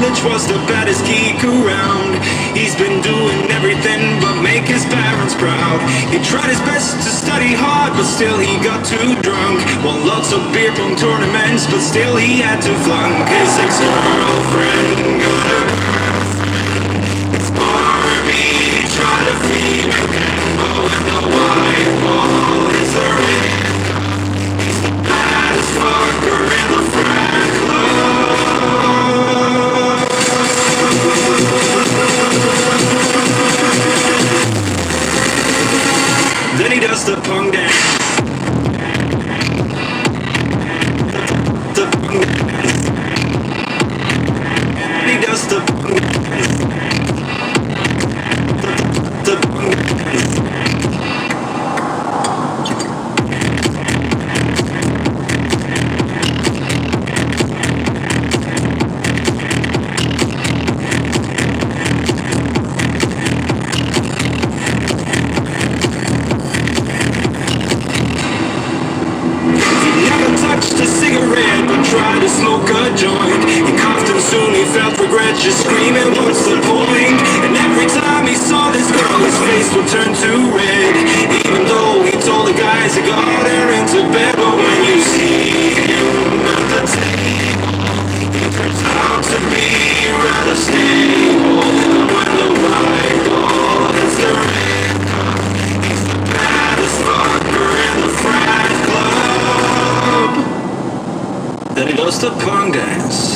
college was the baddest geek around. He's been doing everything but make his parents proud. He tried his best to study hard, but still he got too drunk. Won lots of beer pong tournaments, but still he had to flunk. His ex-girlfriend got a girlfriend. It's Barbie, try to feed her cat. Oh, and the white wall is the red. He's the baddest fucker in the frat club. Then he does the punk dance. The punk dance. Then he does the punk dance. The punk dance. A cigarette, but tried to smoke a joint. He coughed and soon he felt regret, just screaming, what's the point? And every time he saw this girl, his face would turn to red. Even though he told the guys he got her into bed. But when you see him at the table, he turns out to be rather stable. And when the white ball hits the red cup, he's the baddest fucker in the frat club. Then he does the punk dance.